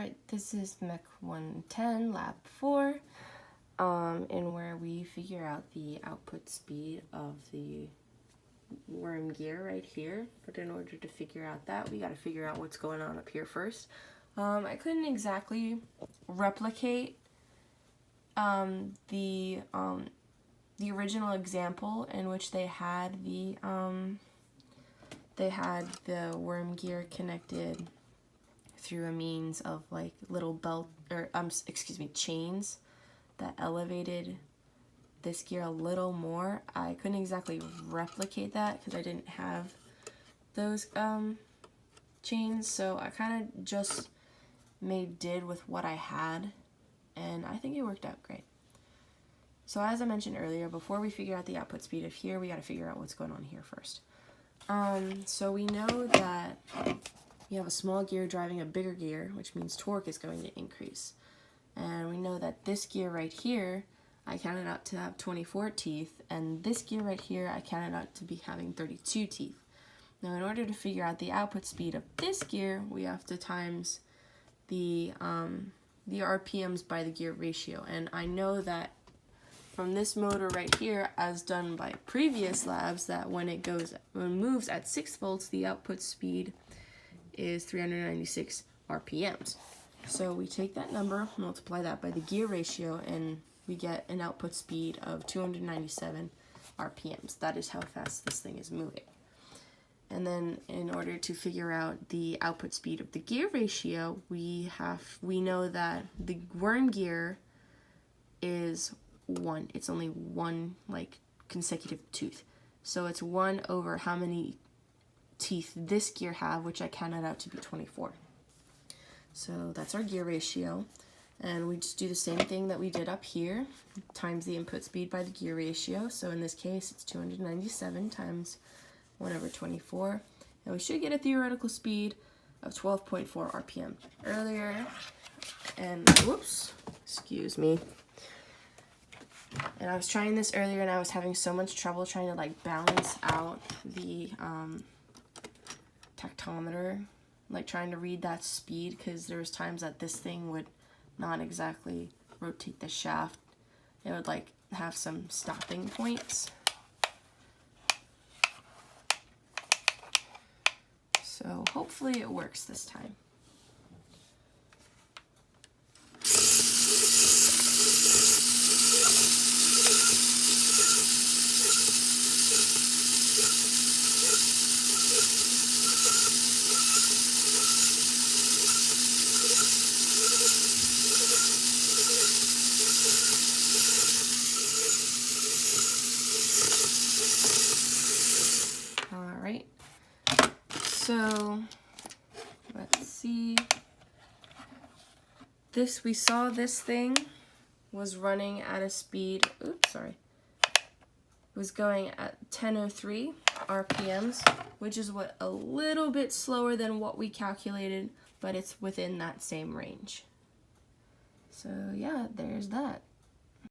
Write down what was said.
Alright, this is Mech 110, Lab 4, and where we figure out the output speed of the worm gear right here. But in order to figure out that, we got to figure out what's going on up here first. I couldn't exactly replicate the original example in which they had the worm gear connected through a means of like little belt or chains that elevated this gear a little more. I couldn't exactly replicate that because I didn't have those chains, so I kind of just made did with what I had, and I think it worked out great. So as I mentioned earlier, before we figure out the output speed of here, we got to figure out what's going on here first. So we know that you have a small gear driving a bigger gear, which means torque is going to increase. And we know that this gear right here, I counted out to have 24 teeth, and this gear right here, I counted out to be having 32 teeth. Now, in order to figure out the output speed of this gear, we have to times the RPMs by the gear ratio. And I know that from this motor right here, as done by previous labs, that when it moves at 6 volts, the output speed is 396 RPMs. So we take that number, multiply that by the gear ratio, and we get an output speed of 297 RPMs. That is how fast this thing is moving. And then in order to figure out the output speed of the gear ratio, we know that the worm gear is 1. It's only one like consecutive tooth. So it's 1 over how many teeth this gear have, which I counted out to be 24. So that's our gear ratio, and we just do the same thing that we did up here, times the input speed by the gear ratio. So in this case, it's 297 times 1 over 24, and we should get a theoretical speed of 12.4 RPM earlier. And whoops, excuse me. And I was trying this earlier, and I was having so much trouble trying to like balance out the tactometer, like trying to read that speed, because there was times that this thing would not exactly rotate the shaft. It would like have some stopping points. So hopefully it works this time. So let's see. We saw this thing was running at a speed, it was going at 1003 RPMs, which is a little bit slower than what we calculated, but it's within that same range. So yeah, there's that.